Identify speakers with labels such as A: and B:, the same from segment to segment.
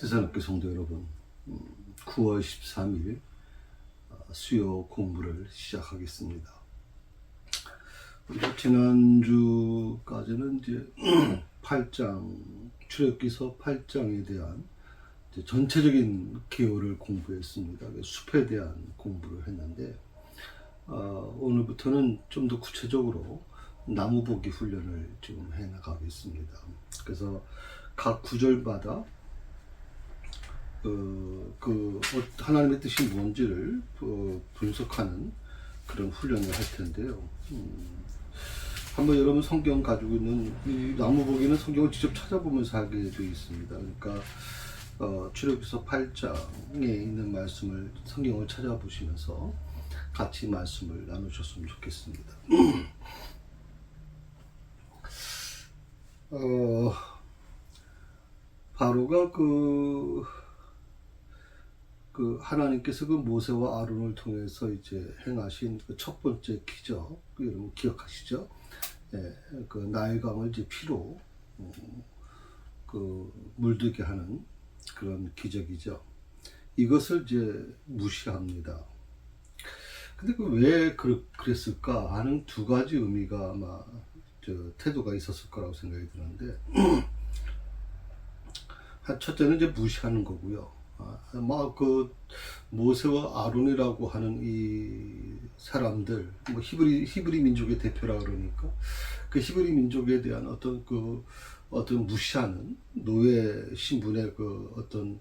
A: 세상학교 성도 여러분, 9월 13일 수요 공부를 시작하겠습니다. 우리가 지난주까지는 이제 8장, 출애굽기서 8장에 대한 이제 전체적인 개요를 공부했습니다. 숲에 대한 공부를 했는데, 오늘부터는 좀 더 구체적으로 나무 보기 훈련을 지금 해 나가겠습니다. 그래서 각 구절마다 하나님의 뜻이 뭔지를 분석하는 그런 훈련을 할 텐데요. 한번 여러분 성경 가지고 있는 이 나무 보기는 성경을 직접 찾아보면서 하게 되어 있습니다. 그러니까 출애굽기서 8장에 있는 말씀을 성경을 찾아보시면서 같이 말씀을 나누셨으면 좋겠습니다. 바로가 하나님께서 모세와 아론을 통해서 이제 행하신 첫 번째 기적, 여러분 기억하시죠? 예, 나일강을 이제 피로 물들게 하는 그런 기적이죠. 이것을 이제 무시합니다. 근데 왜 그랬을까 하는 두 가지 의미가 아마 태도가 있었을 거라고 생각이 드는데, 첫째는 이제 무시하는 거고요. 모세와 아론이라고 하는 이 사람들, 히브리 민족의 대표라 그러니까 그 히브리 민족에 대한 어떤 무시하는 노예 신분의 어떤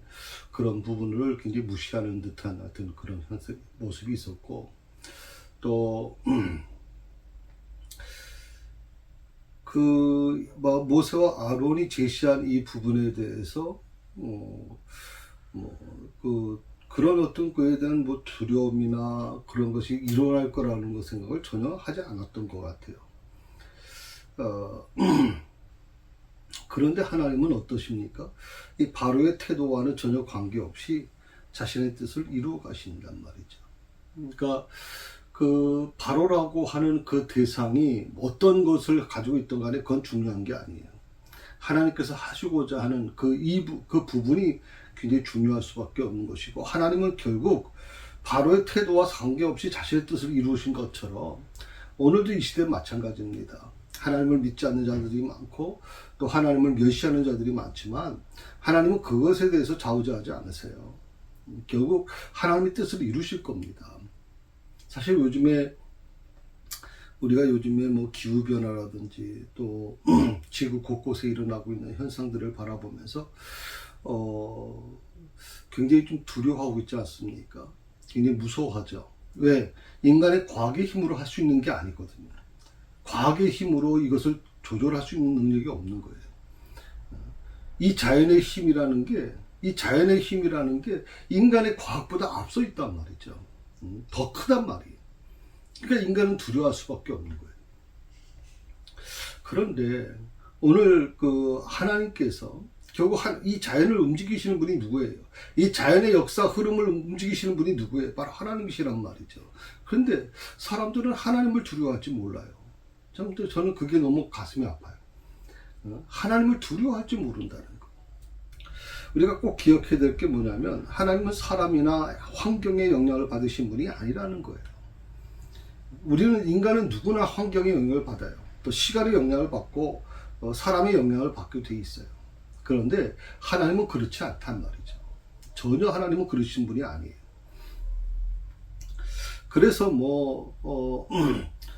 A: 그런 부분을 굉장히 무시하는 듯한 어떤 그런 모습이 있었고, 또 모세와 아론이 제시한 이 부분에 대해서 그런 어떤 그에 대한 두려움이나 그런 것이 일어날 거라는 생각을 전혀 하지 않았던 것 같아요. 그런데 하나님은 어떠십니까? 이 바로의 태도와는 전혀 관계없이 자신의 뜻을 이루어 가신단 말이죠. 그러니까 바로라고 하는 그 대상이 어떤 것을 가지고 있던 간에 그건 중요한 게 아니에요. 하나님께서 하시고자 하는 그 부분이 굉장히 중요할 수밖에 없는 것이고, 하나님은 결국 바로의 태도와 상관없이 자신의 뜻을 이루신 것처럼 오늘도 이 시대는 마찬가지입니다. 하나님을 믿지 않는 자들이 많고 또 하나님을 멸시하는 자들이 많지만 하나님은 그것에 대해서 좌우지하지 않으세요. 결국 하나님의 뜻을 이루실 겁니다. 사실 우리가 요즘에 기후변화라든지 또 지구 곳곳에 일어나고 있는 현상들을 바라보면서 굉장히 좀 두려워하고 있지 않습니까? 굉장히 무서워하죠. 왜? 인간의 과학의 힘으로 할 수 있는 게 아니거든요. 과학의 힘으로 이것을 조절할 수 있는 능력이 없는 거예요. 이 자연의 힘이라는 게 인간의 과학보다 앞서 있단 말이죠. 더 크단 말이에요. 그러니까 인간은 두려워할 수밖에 없는 거예요. 그런데 오늘 하나님께서 결국 이 자연을 움직이시는 분이 누구예요? 이 자연의 역사 흐름을 움직이시는 분이 누구예요? 바로 하나님이시란 말이죠. 그런데 사람들은 하나님을 두려워할지 몰라요. 저는 그게 너무 가슴이 아파요. 하나님을 두려워할지 모른다는 거. 우리가 꼭 기억해야 될 게 뭐냐면, 하나님은 사람이나 환경의 영향을 받으신 분이 아니라는 거예요. 인간은 누구나 환경의 영향을 받아요. 또 시간의 영향을 받고 사람의 영향을 받게 돼 있어요. 그런데 하나님은 그렇지 않단 말이죠. 전혀 하나님은 그러신 분이 아니에요. 그래서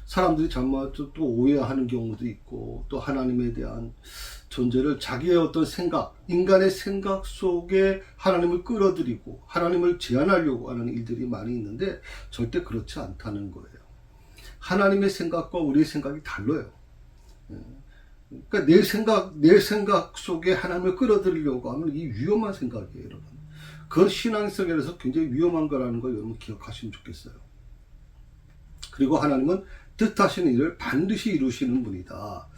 A: 사람들이 또 오해하는 경우도 있고, 또 하나님에 대한 존재를 자기의 어떤 인간의 생각 속에 하나님을 끌어들이고 하나님을 제한하려고 하는 일들이 많이 있는데, 절대 그렇지 않다는 거예요. 하나님의 생각과 우리의 생각이 달라요. 그러니까 내 생각 속에 하나님을 끌어들이려고 하면 이 위험한 생각이에요, 여러분. 그건 신앙생활에서 굉장히 위험한 거라는 걸 여러분 기억하시면 좋겠어요. 그리고 하나님은 뜻하시는 일을 반드시 이루시는 분이다.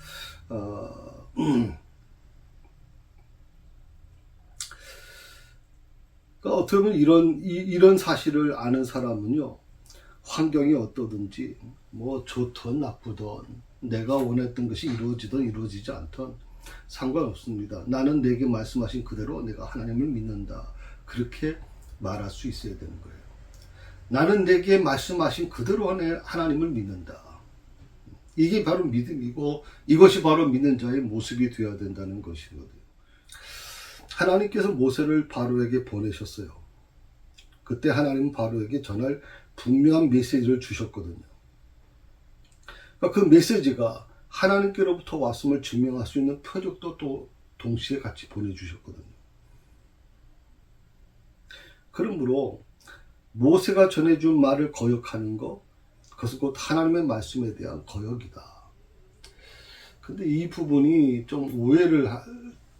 A: 그러니까 어떻게 보면 이런 사실을 아는 사람은요, 환경이 어떠든지 좋든 나쁘든 내가 원했던 것이 이루어지든 이루어지지 않든 상관없습니다. 나는 내게 말씀하신 그대로 내가 하나님을 믿는다. 그렇게 말할 수 있어야 되는 거예요. 나는 내게 말씀하신 그대로 하나님을 믿는다. 이게 바로 믿음이고 이것이 바로 믿는 자의 모습이 되어야 된다는 것이거든요. 하나님께서 모세를 바로에게 보내셨어요. 그때 하나님은 바로에게 전할 분명한 메시지를 주셨거든요. 그러니까 그 메시지가 하나님께로부터 왔음을 증명할 수 있는 표적도 또 동시에 같이 보내주셨거든요. 그러므로 모세가 전해준 말을 거역하는 것, 그것은 곧 하나님의 말씀에 대한 거역이다. 근데 이 부분이 좀 오해를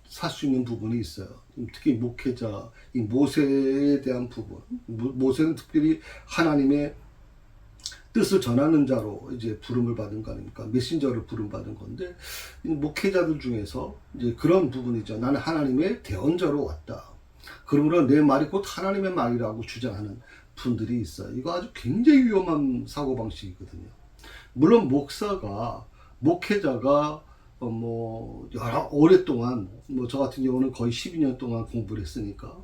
A: 살 수 있는 부분이 있어요. 특히 목회자, 이 모세에 대한 부분. 모세는 특별히 하나님의 뜻을 전하는 자로 이제 부름을 받은 거 아닙니까? 메신저로 부름받은 건데, 목회자들 중에서 이제 그런 부분이죠. 나는 하나님의 대언자로 왔다. 그러므로 내 말이 곧 하나님의 말이라고 주장하는 분들이 있어요. 이거 아주 굉장히 위험한 사고방식이거든요. 물론 목회자가 오랫동안, 저 같은 경우는 거의 12년 동안 공부를 했으니까,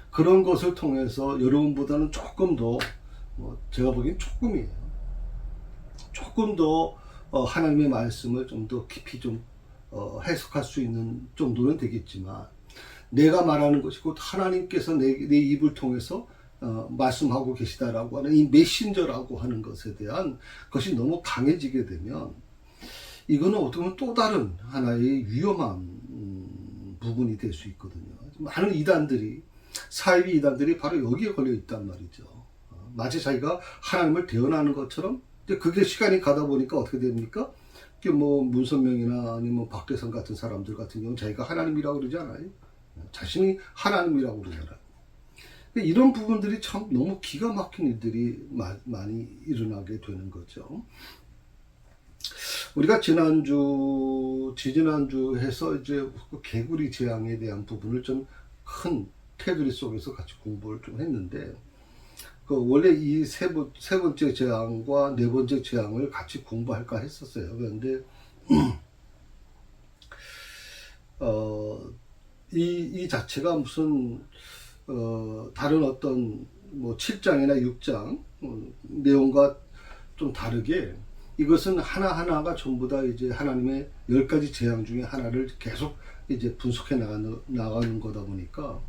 A: 그런 것을 통해서 여러분보다는 조금 더, 제가 보기엔 조금이에요. 조금 더, 하나님의 말씀을 좀 더 깊이 해석할 수 있는 정도는 되겠지만, 내가 말하는 것이 곧 하나님께서 내 입을 통해서 말씀하고 계시다라고 하는 이 메신저라고 하는 것에 대한 것이 너무 강해지게 되면 이거는 어떻게 보면 또 다른 하나의 위험한 부분이 될 수 있거든요. 많은 사이비 이단들이 바로 여기에 걸려 있단 말이죠. 마치 자기가 하나님을 대언하는 것처럼, 그게 시간이 가다 보니까 어떻게 됩니까? 문선명이나 아니면 박대선 같은 사람들 같은 경우는 자기가 하나님이라고 그러지 않아요. 자신이 하나님이라고 그러잖아요. 이런 부분들이 참 너무 기가 막힌 일들이 많이 일어나게 되는 거죠. 우리가 지지난주 해서 이제 개구리 재앙에 대한 부분을 좀 큰 테두리 속에서 같이 공부를 좀 했는데, 원래 이 세 번째 재앙과 네 번째 재앙을 같이 공부할까 했었어요. 그런데, 이 자체가 무슨, 다른 어떤 7장이나 6장 내용과 좀 다르게 이것은 하나하나가 전부 다 이제 하나님의 10가지 재앙 중에 하나를 계속 이제 분석해 나가는 거다 보니까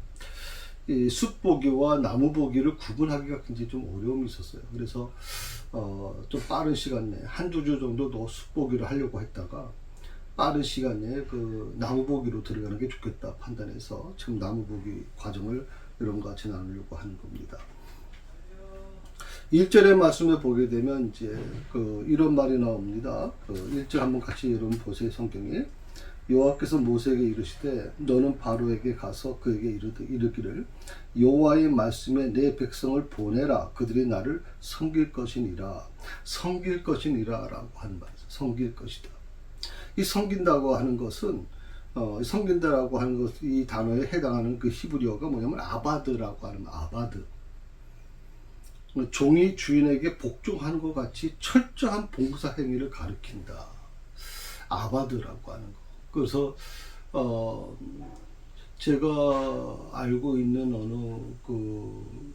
A: 이 숲보기와 나무보기를 구분하기가 굉장히 좀 어려움이 있었어요. 그래서 좀 빠른 시간 내에 한두 주 정도 더 숲보기를 하려고 했다가 빠른 시간 내에 그 나무보기로 들어가는 게 좋겠다 판단해서 지금 나무보기 과정을 여러분과 같이 나누려고 하는 겁니다. 1절의 말씀을 보게 되면 이제 이런 말이 나옵니다. 1절 한번 같이 여러분 보세요. 성경에 여호와께서 모세에게 이르시되 너는 바로에게 가서 그에게 이르기를 여호와의 말씀에 내 백성을 보내라. 그들이 나를 섬길 것이니라. 섬길 것이니라 라고 하는 말이죠. 섬길 것이다. 이 섬긴다고 하는 것은 섬긴다라고 하는 것, 이 단어에 해당하는 그 히브리어가 뭐냐면 아바드라고 하는 아바드. 종이 주인에게 복종하는 것 같이 철저한 봉사 행위를 가리킨다. 아바드라고 하는 거. 그래서 제가 알고 있는 어느 그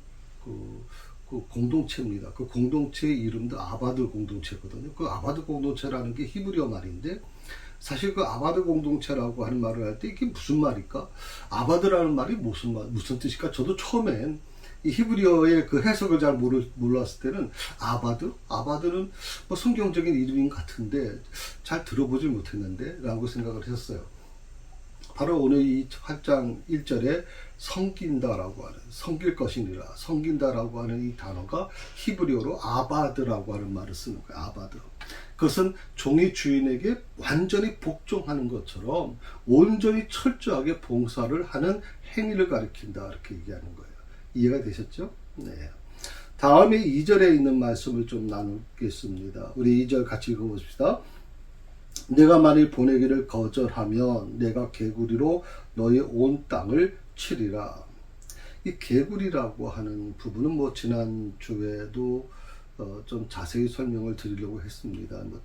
A: 공동체입니다. 그 공동체의 이름도 아바드 공동체거든요. 그 아바드 공동체라는 게 히브리어 말인데, 사실 그 아바드 공동체라고 하는 말을 할 때 이게 무슨 말일까? 아바드라는 말이 무슨 뜻일까? 저도 처음엔 이 히브리어의 그 해석을 잘 몰랐을 때는 아바드는 성경적인 이름인 것 같은데 잘 들어보질 못했는데 라고 생각을 했었어요. 바로 오늘 이 8장 1절에 섬긴다라고 하는, 섬길 것이니라, 섬긴다라고 하는 이 단어가 히브리어로 아바드라고 하는 말을 쓰는 거예요. 아바드. 그것은 종이 주인에게 완전히 복종하는 것처럼 온전히 철저하게 봉사를 하는 행위를 가리킨다, 이렇게 얘기하는 거예요. 이해가 되셨죠? 네. 다음에 2절에 있는 말씀을 좀 나누겠습니다. 우리 2절 같이 읽어봅시다. 내가 만일 보내기를 거절하면 내가 개구리로 너의 온 땅을 치리라. 이 개구리라고 하는 부분은 지난주에도 좀 자세히 설명을 드리려고 했습니다. 뭐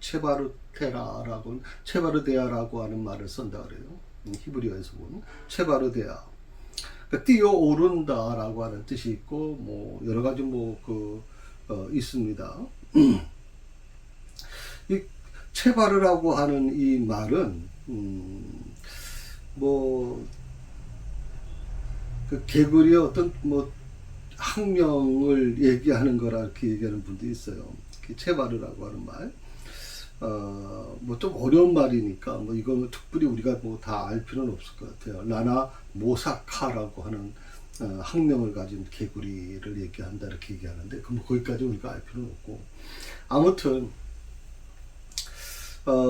A: 체바르데아라고 하는 말을 쓴다 그래요. 히브리어에서 보면 체바르데아. 그러니까 뛰어오른다라고 하는 뜻이 있고 뭐 여러 가지 있습니다. 이 체바르라고 하는 이 말은 그 개구리의 어떤 학명을 얘기하는 거라 이렇게 얘기하는 분도 있어요. 체바르라고 하는 말. 좀 어려운 말이니까 이거는 특별히 우리가 다 알 필요는 없을 것 같아요. 라나 모사카라고 하는 학명을 가진 개구리를 얘기한다 이렇게 얘기하는데 거기까지 우리가 알 필요는 없고, 아무튼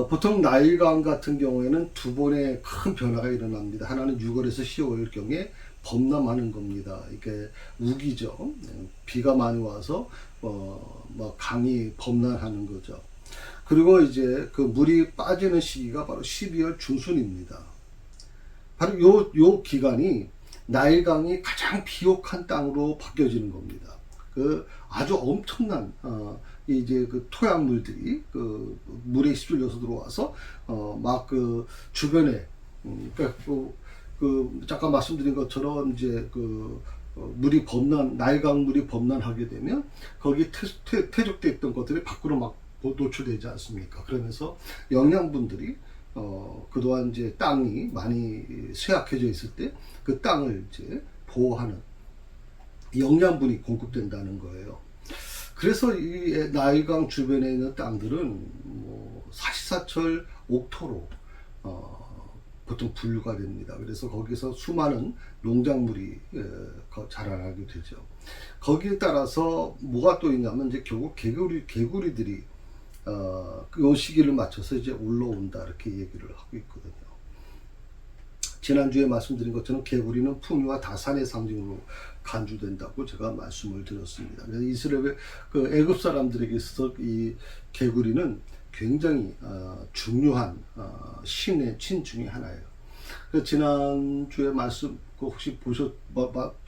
A: 보통 나일강 같은 경우에는 두 번의 큰 변화가 일어납니다. 하나는 6월에서 10월 경에 범람하는 겁니다. 이게 우기죠. 비가 많이 와서 강이 범람하는 거죠. 그리고 이제 그 물이 빠지는 시기가 바로 12월 중순입니다. 바로 요 기간이 나일강이 가장 비옥한 땅으로 바뀌어지는 겁니다. 그 아주 엄청난 이제 그 토양물들이 그 물에 휩쓸려서 들어와서 막 그 주변에 그러니까 잠깐 말씀드린 것처럼 이제 물이 나일강 물이 범람하게 되면 거기 퇴적돼 있던 것들이 밖으로 막 노출되지 않습니까? 그러면서 영양분들이 그동안 이제 땅이 많이 쇠약해져 있을 때 그 땅을 이제 보호하는 영양분이 공급된다는 거예요. 그래서 이 나일강 주변에 있는 땅들은 사시사철 옥토로 보통 분류가 됩니다. 그래서 거기서 수많은 농작물이 자라나게 되죠. 거기에 따라서 뭐가 또 있냐면 이제 결국 개구리들이 그 시기를 맞춰서 이제 올라온다 이렇게 얘기를 하고 있거든요. 지난주에 말씀드린 것처럼 개구리는 풍요와 다산의 상징으로 간주된다고 제가 말씀을 드렸습니다. 그래서 이스라엘 애굽 사람들에게 있어서 이 개구리는 굉장히 중요한 신의 신 중에 하나예요. 지난주에 말씀 혹시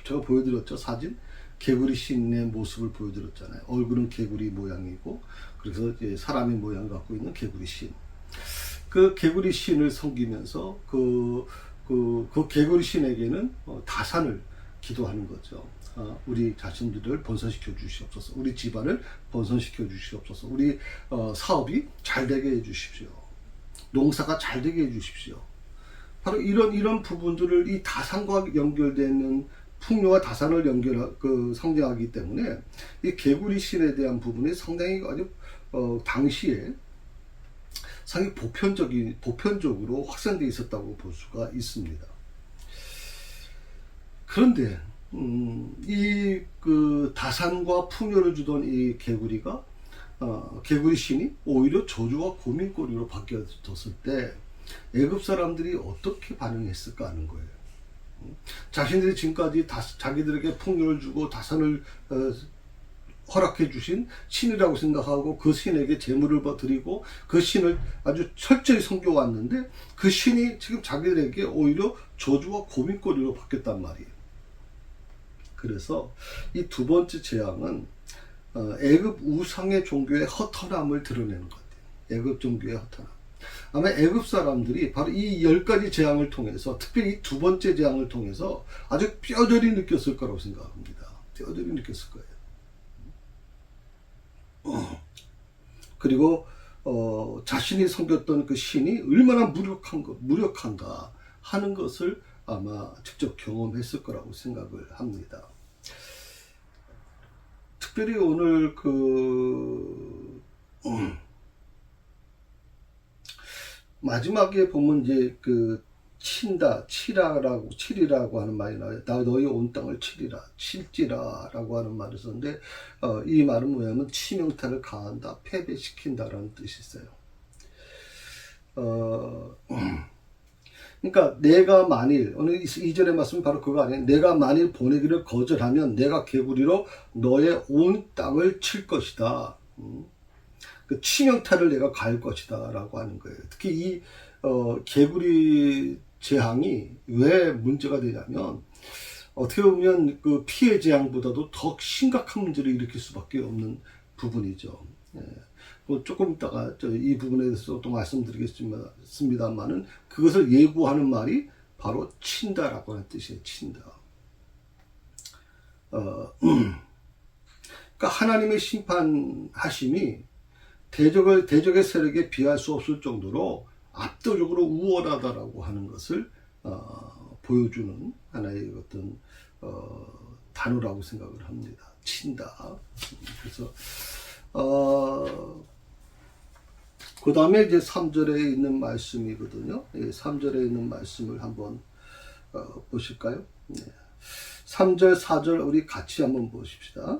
A: 제가 보여드렸죠, 사진? 개구리 신의 모습을 보여드렸잖아요. 얼굴은 개구리 모양이고, 그래서 사람의 모양을 갖고 있는 개구리 신. 그 개구리 신을 섬기면서 그 개구리 신에게는 다산을 기도하는 거죠. 우리 자신들을 번성시켜 주시옵소서. 우리 집안을 번성시켜 주시옵소서. 우리 사업이 잘 되게 해 주십시오. 농사가 잘 되게 해 주십시오. 바로 이런 부분들을 이 다산과 연결되는 풍요와 다산을 상징하기 때문에 이 개구리 신에 대한 부분이 상당히 아주 당시에 상당히 보편적으로 확산되어 있었다고 볼 수가 있습니다. 그런데 이 다산과 풍요를 주던 이 개구리가 개구리 신이 오히려 저주와 고민거리로 바뀌어졌을 때 애굽 사람들이 어떻게 반응했을까 하는 거예요. 자신들이 지금까지 자기들에게 풍요를 주고 다산을 허락해 주신 신이라고 생각하고 그 신에게 제물을 드리고 그 신을 아주 철저히 섬겨왔는데 그 신이 지금 자기들에게 오히려 저주와 고민거리로 바뀌었단 말이에요. 그래서 이 두 번째 재앙은 애굽 우상의 종교의 허탄함을 드러내는 것 같아요. 애굽 종교의 허탄함. 아마 애굽 사람들이 바로 이 10가지 재앙을 통해서, 특별히 이 두 번째 재앙을 통해서 아주 뼈저리 느꼈을 거라고 생각합니다. 뼈저리 느꼈을 거예요. 그리고 자신이 섬겼던 그 신이 얼마나 무력한가 하는 것을 아마 직접 경험했을 거라고 생각을 합니다. 특별히 오늘 마지막에 보면 이제 칠이라고 하는 말이 나와요. 너희 온 땅을 칠지라라고 하는 말을 썼는데, 이 말은 뭐냐면 치명타를 가한다, 패배시킨다라는 뜻이 있어요. 그러니까 내가 만일, 오늘 이전의 말씀은 바로 그거 아니에요. 내가 만일 보내기를 거절하면 내가 개구리로 너의 온 땅을 칠 것이다. 그 치명타를 내가 가할 것이다 라고 하는 거예요. 특히 이 개구리 재앙이 왜 문제가 되냐면, 어떻게 보면 그 피해 재앙보다도 더 심각한 문제를 일으킬 수밖에 없는 부분이죠. 예. 조금 이따가 이 부분에 대해서 또 말씀드리겠습니다만은 그것을 예고하는 말이 바로 친다라고 하는 뜻이에요. 친다. 그러니까 하나님의 심판하심이 대적의 세력에 비할 수 없을 정도로 압도적으로 우월하다라고 하는 것을 보여주는 하나의 어떤 단어라고 생각을 합니다. 친다. 그래서 그 다음에 이제 3절에 있는 말씀이거든요. 3절에 있는 말씀을 한번 보실까요? 3절, 4절 우리 같이 한번 보십시다.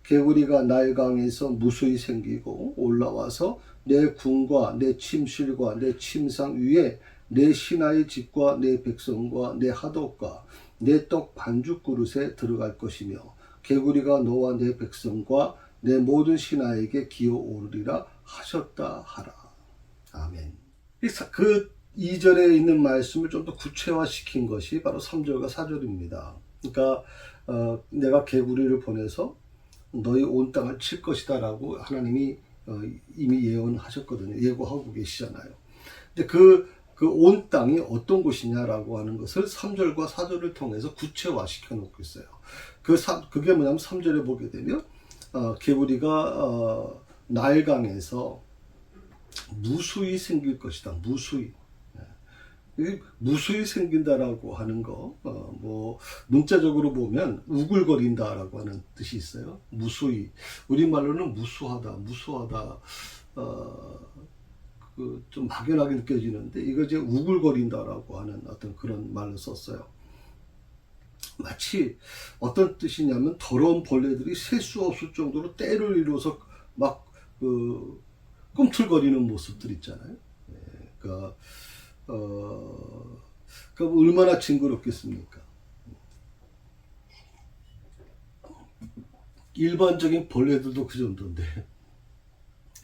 A: 개구리가 날강에서 무수히 생기고 올라와서 내 궁과 내 침실과 내 침상 위에 내 신하의 집과 내 백성과 내 하독과 내 떡 반죽 그릇에 들어갈 것이며 개구리가 너와 내 백성과 내 모든 신하에게 기어오르리라 하셨다 하라. 아멘. 그 2절에 있는 말씀을 좀 더 구체화시킨 것이 바로 3절과 4절입니다. 그러니까 내가 개구리를 보내서 너희 온 땅을 칠 것이다 라고 하나님이 이미 예언하셨거든요. 예고하고 계시잖아요. 근데 그 온 땅이 어떤 곳이냐라고 하는 것을 3절과 4절을 통해서 구체화시켜 놓고 있어요. 그게 뭐냐면 3절에 보게 되면 개구리가 나일강에서 무수히 생길 것이다. 무수히. 무수히 생긴다라고 하는 거, 문자적으로 보면 우글거린다라고 하는 뜻이 있어요. 무수히. 우리말로는 무수하다, 좀 막연하게 느껴지는데, 이거 이제 우글거린다라고 하는 어떤 그런 말을 썼어요. 마치 어떤 뜻이냐면, 더러운 벌레들이 셀 수 없을 정도로 때를 이루어서 막, 꿈틀거리는 모습들 있잖아요. 그러니까 얼마나 징그럽겠습니까? 일반적인 벌레들도 그 정도인데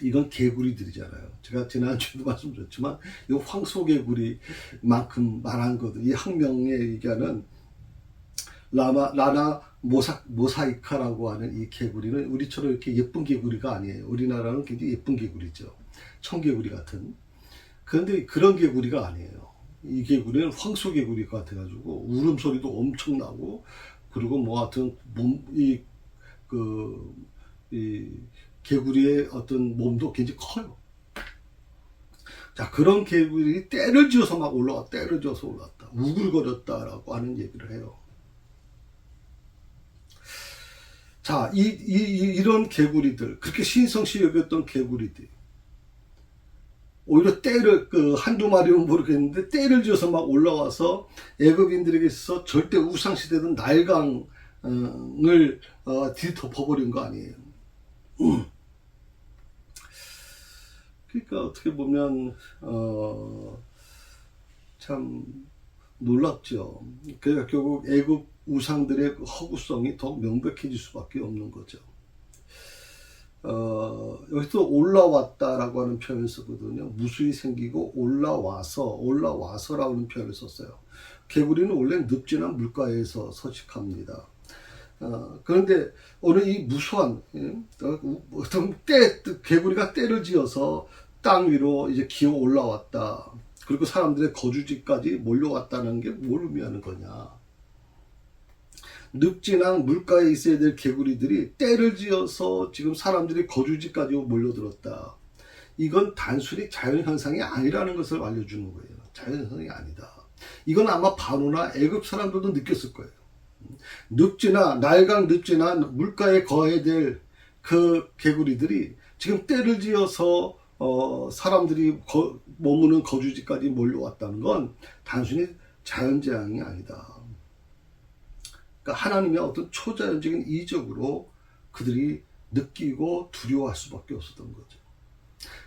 A: 이건 개구리들이잖아요. 제가 지난주에도 말씀드렸지만 이 황소개구리만큼 말한 거든. 이 학명에 얘기하는 라나 모사이카라고 하는 이 개구리는 우리처럼 이렇게 예쁜 개구리가 아니에요. 우리나라는 굉장히 예쁜 개구리죠. 청개구리 같은. 그런데 그런 개구리가 아니에요. 이 개구리는 황소개구리 같아가지고 울음소리도 엄청 나고, 그리고 하여튼 이 개구리의 어떤 몸도 굉장히 커요. 자, 그런 개구리 때를 지어서 막 올라왔다. 우글거렸다라고 하는 얘기를 해요. 자, 이런 개구리들, 그렇게 신성시 여겼던 개구리들, 오히려 한두 마리는 모르겠는데, 때를 지어서 막 올라와서 애굽인들에게서 절대 우상시되던 나일강을 뒤덮어버린 거 아니에요. 그러니까 어떻게 보면, 참 놀랍죠. 그러니까 결국 애굽 우상들의 허구성이 더 명백해질 수밖에 없는 거죠. 여기서 올라왔다라고 하는 표현을 쓰거든요. 무수히 생기고 올라와서라고 하는 표현을 썼어요. 개구리는 원래 늪지나 물가에서 서식합니다. 그런데 오늘 이 무수한 어떤 개구리가 때를 지어서 땅 위로 이제 기어 올라왔다. 그리고 사람들의 거주지까지 몰려왔다는 게 뭘 의미하는 거냐? 늪지나 물가에 있어야 될 개구리들이 때를 지어서 지금 사람들이 거주지까지 몰려들었다. 이건 단순히 자연현상이 아니라는 것을 알려주는 거예요. 자연현상이 아니다. 이건 아마 바로나 애굽 사람들도 느꼈을 거예요. 나일강 늪지나 물가에 거해야 될 그 개구리들이 지금 때를 지어서 사람들이 머무는 거주지까지 몰려왔다는 건 단순히 자연재앙이 아니다. 그러니까 하나님의 어떤 초자연적인 이적으로 그들이 느끼고 두려워할 수밖에 없었던 거죠.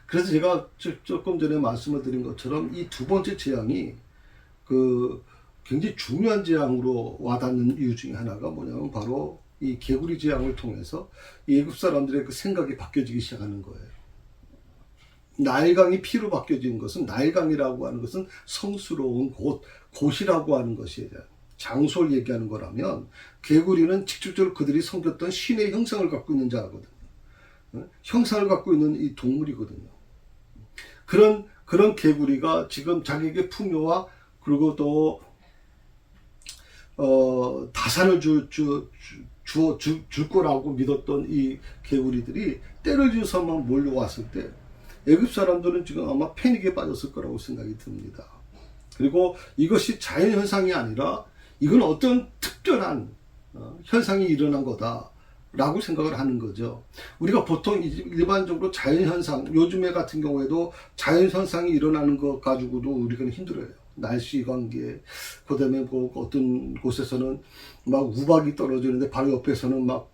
A: 그래서 제가 조금 전에 말씀을 드린 것처럼 이 두 번째 재앙이 굉장히 중요한 재앙으로 와닿는 이유 중에 하나가 뭐냐면 바로 이 개구리 재앙을 통해서 애굽 사람들의 그 생각이 바뀌어지기 시작하는 거예요. 나일강이 피로 바뀌어진 것은, 나일강이라고 하는 것은 성스러운 곳이라고 하는 것이에요. 장소를 얘기하는 거라면, 개구리는 직접적으로 그들이 섬겼던 신의 형상을 갖고 있는 자거든요. 형상을 갖고 있는 이 동물이거든요. 그런 개구리가 지금 자기에게 풍요와 그리고 또 다산을 줄 거라고 믿었던 이 개구리들이 때를 지어서만 몰려왔을 때 애굽 사람들은 지금 아마 패닉에 빠졌을 거라고 생각이 듭니다. 그리고 이것이 자연현상이 아니라 이건 어떤 특별한 현상이 일어난 거다라고 생각을 하는 거죠. 우리가 보통 일반적으로 자연현상, 요즘에 같은 경우에도 자연현상이 일어나는 것 가지고도 우리가 힘들어요. 날씨 관계, 그 다음에 뭐 어떤 곳에서는 막 우박이 떨어지는데 바로 옆에서는 막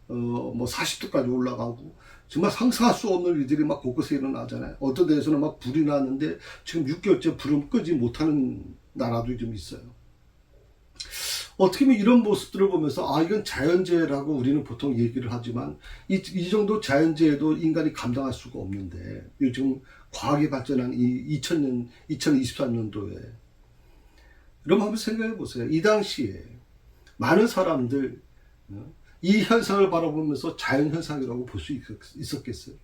A: 뭐 40도까지 올라가고 정말 상상할 수 없는 일들이 막 곳곳에 일어나잖아요. 어떤 데에서는 막 불이 나는데 지금 6개월째 불을 끄지 못하는 나라도 좀 있어요. 어떻게 보면 이런 모습들을 보면서 이건 자연재해라고 우리는 보통 얘기를 하지만 이 정도 자연재해도 인간이 감당할 수가 없는데 요즘 과학이 발전한 이 2024년도에 여러분 한번 생각해 보세요. 이 당시에 많은 사람들 이 현상을 바라보면서 자연현상이라고 볼 수 있었겠어요?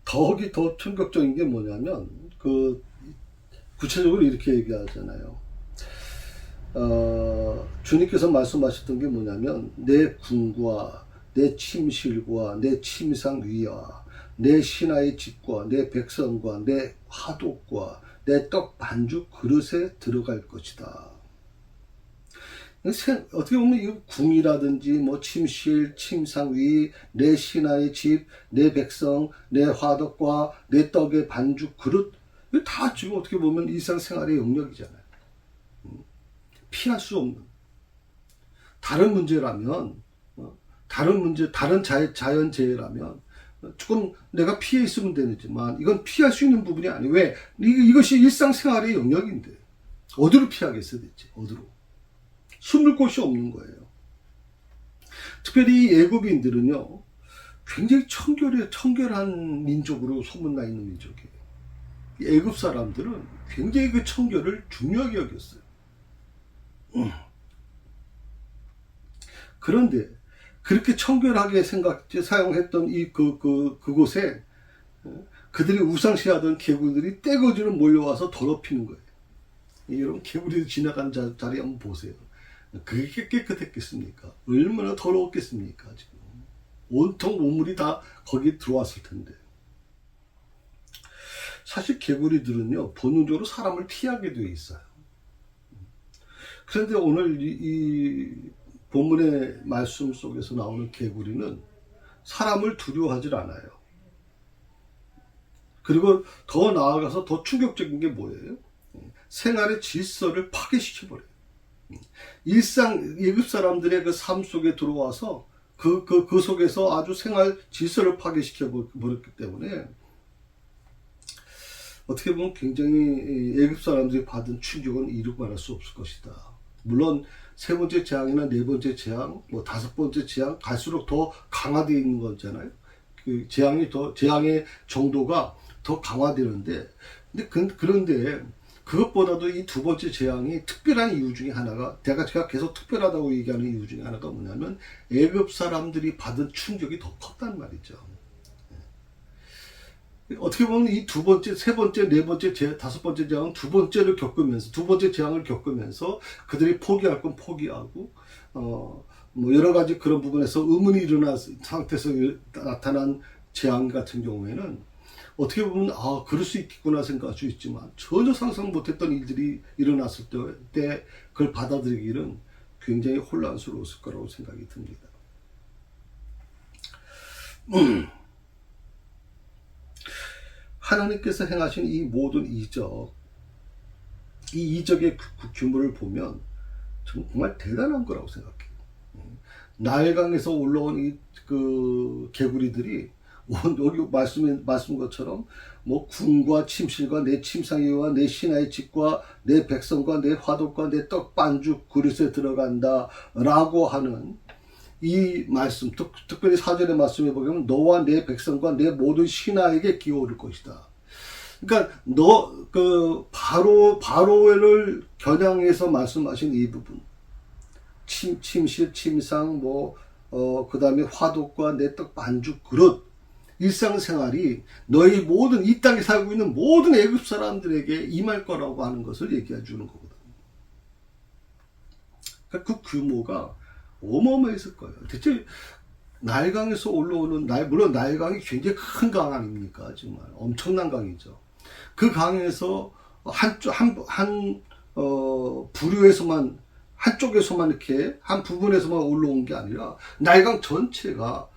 A: 더욱이 더 충격적인 게 뭐냐면, 구체적으로 이렇게 얘기하잖아요. 주님께서 말씀하셨던 게 뭐냐면, 내 궁과 내 침실과 내 침상위와 내 신하의 집과 내 백성과 내 화독과 내 떡 반죽 그릇에 들어갈 것이다. 어떻게 보면 이 궁이라든지 뭐 침실, 침상위, 내 신하의 집, 내 백성, 내 화덕과 내 떡의 반죽 그릇, 이거 다 지금 어떻게 보면 일상생활의 영역이잖아요. 피할 수 없는 다른 문제라면, 다른 자연재해라면 조금 내가 피해 있으면 되지만 이건 피할 수 있는 부분이 아니에요. 왜? 이것이 일상생활의 영역인데 어디로 피하겠어요 대체? 어디로? 숨을 곳이 없는 거예요. 특별히 애굽인들은요 굉장히 청결한 민족으로 소문나 있는 민족이에요. 애굽 사람들은 굉장히 그 청결을 중요하게 여겼어요. 그런데 그렇게 청결하게 사용했던 그곳에 그들이 우상시하던 개구리들이 떼거지로 몰려와서 더럽히는 거예요. 여러분 개구리들 지나가는 자리 한번 보세요. 그게 깨끗했겠습니까? 얼마나 더러웠겠습니까? 지금 온통 오물이 다 거기 들어왔을 텐데. 사실 개구리들은요 본능적으로 사람을 피하게 되어 있어요. 그런데 오늘 이 본문의 말씀 속에서 나오는 개구리는 사람을 두려워하지 않아요. 그리고 더 나아가서 더 충격적인 게 뭐예요? 생활의 질서를 파괴시켜버려요. 애굽 사람들의 그 삶 속에 들어와서 그 속에서 아주 생활 질서를 파괴시켜버렸기 때문에 어떻게 보면 굉장히 애굽 사람들이 받은 충격은 이루 말할 수 없을 것이다. 물론 세 번째 재앙이나 네 번째 재앙, 뭐 다섯 번째 재앙 갈수록 더 강화되어 있는 거잖아요. 그 재앙의 정도가 더 강화되는데, 그런데 그것보다도 이 두 번째 재앙이 특별한 이유 중에 하나가, 제가 계속 특별하다고 얘기하는 이유 중에 하나가 뭐냐면 애굽 사람들이 받은 충격이 더 컸단 말이죠. 어떻게 보면 이 두 번째, 세 번째, 네 번째, 다섯 번째 재앙은 두 번째 재앙을 겪으면서 그들이 포기할 건 포기하고, 뭐 여러 가지 그런 부분에서 의문이 일어난 상태에서 나타난 재앙 같은 경우에는 어떻게 보면 그럴 수 있겠구나 생각할 수 있지만 전혀 상상 못했던 일들이 일어났을 때 그걸 받아들이기는 굉장히 혼란스러웠을 거라고 생각이 듭니다. 하나님께서 행하신 이 모든 이적의 규모를 보면 정말 대단한 거라고 생각해요. 나일강에서 올라온 그 개구리들이 여기 말씀 것처럼 뭐 궁과 침실과 내 침상위와 내 신하의 집과 내 백성과 내 화독과 내 떡 반죽 그릇에 들어간다라고 하는 이 말씀, 특별히 4절의 말씀에 보면 너와 내 백성과 내 모든 신하에게 기어오를 것이다. 그러니까 바로를 겨냥해서 말씀하신 이 부분, 침실, 침상, 그 다음에 화독과 내 떡 반죽 그릇, 일상생활이 너희 모든 이 땅에 살고 있는 모든 애굽 사람들에게 임할 거라고 하는 것을 얘기해 주는 거거든요. 그러니까 그 규모가 어마어마했을 거예요. 대체 나일강에서 올라오는 물론 나일강이 굉장히 큰 강 아닙니까? 정말 엄청난 강이죠. 그 강에서 부류에서만 한쪽에서만 이렇게 한 부분에서만 올라온 게 아니라 나일강 전체가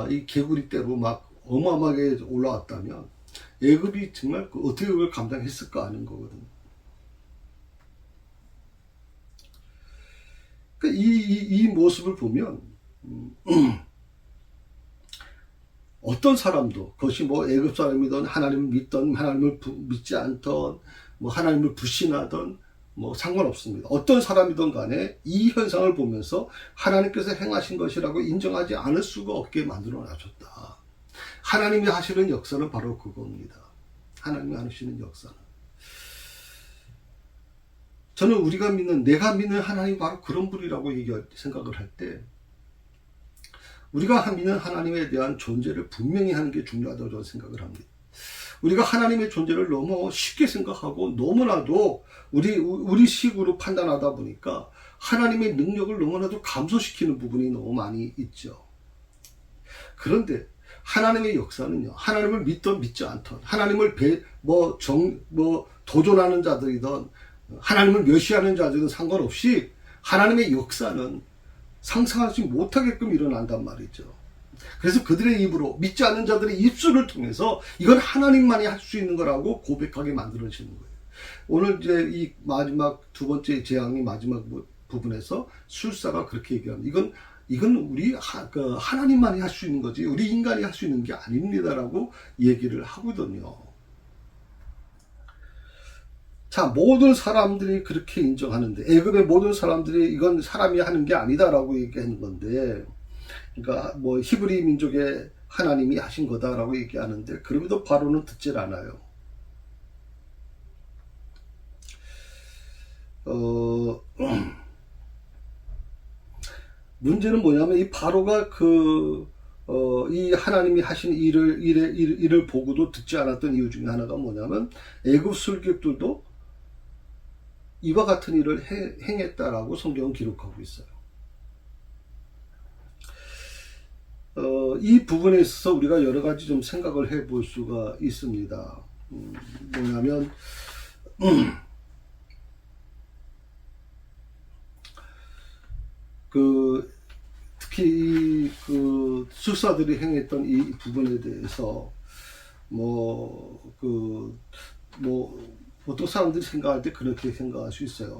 A: 이 개구리대로 막 어마어마하게 올라왔다면 애굽이 정말 어떻게 그걸 감당했을까 하는 거거든요. 그러니까 이 모습을 보면 어떤 사람도 그것이 애굽 사람이든 하나님을 믿던 하나님을 믿지 않던 하나님을 불신하던 상관없습니다. 어떤 사람이든 간에 이 현상을 보면서 하나님께서 행하신 것이라고 인정하지 않을 수가 없게 만들어 놔줬다. 하나님이 하시는 역사는 바로 그겁니다. 하나님이 하시는 역사는. 저는 내가 믿는 하나님이 바로 그런 분이라고 생각을 할 때, 우리가 믿는 하나님에 대한 존재를 분명히 하는 게 중요하다고 저는 생각을 합니다. 우리가 하나님의 존재를 너무 쉽게 생각하고 너무나도 우리 식으로 판단하다 보니까 하나님의 능력을 너무나도 감소시키는 부분이 너무 많이 있죠. 그런데 하나님의 역사는요, 하나님을 믿던 믿지 않던, 하나님을 도전하는 자들이든 하나님을 멸시하는 자들은 상관없이 하나님의 역사는 상상하지 못하게끔 일어난단 말이죠. 그래서 그들의 입으로, 믿지 않는 자들의 입술을 통해서 이건 하나님만이 할 수 있는 거라고 고백하게 만들어지는 거예요. 오늘 이제 이 마지막 두 번째 재앙의 마지막 부분에서 술사가 그렇게 얘기합니다. 이건 우리 하나님만이 할 수 있는 거지 우리 인간이 할 수 있는 게 아닙니다라고 얘기를 하거든요. 자, 모든 사람들이 그렇게 인정하는데, 애굽의 모든 사람들이 이건 사람이 하는 게 아니다라고 얘기하는 건데, 그러니까 히브리 민족의 하나님이 하신 거다라고 얘기하는데, 그럼에도 바로는 듣질 않아요. 문제는 뭐냐면 이 바로가 이 하나님이 하신 일을 보고도 듣지 않았던 이유 중에 하나가 뭐냐면, 애굽 술객들도 이와 같은 일을 행했다라고 성경은 기록하고 있어요. 이 부분에 있어서 우리가 여러 가지 좀 생각을 해볼 수가 있습니다. 뭐냐면, 특히 술사들이 행했던 이 부분에 대해서 보통 사람들이 생각할 때 그렇게 생각할 수 있어요.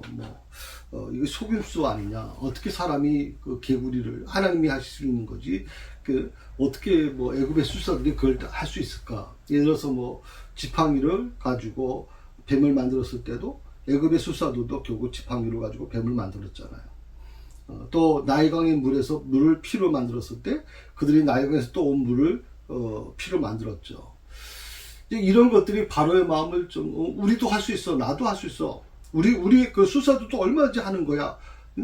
A: 이거 속임수 아니냐? 어떻게 사람이 개구리를 하나님이 하실 수 있는 거지? 어떻게 애굽의 술사들이 그걸 할 수 있을까? 예를 들어서 지팡이를 가지고 뱀을 만들었을 때도 애굽의 술사들도 결국 지팡이를 가지고 뱀을 만들었잖아요. 또 나일강의 물에서 물을 피로 만들었을 때 그들이 나일강에서 또 온 물을 피로 만들었죠. 이런 것들이 바로의 마음을 우리도 할 수 있어, 나도 할 수 있어. 우리 술사들도 얼마든지 하는 거야.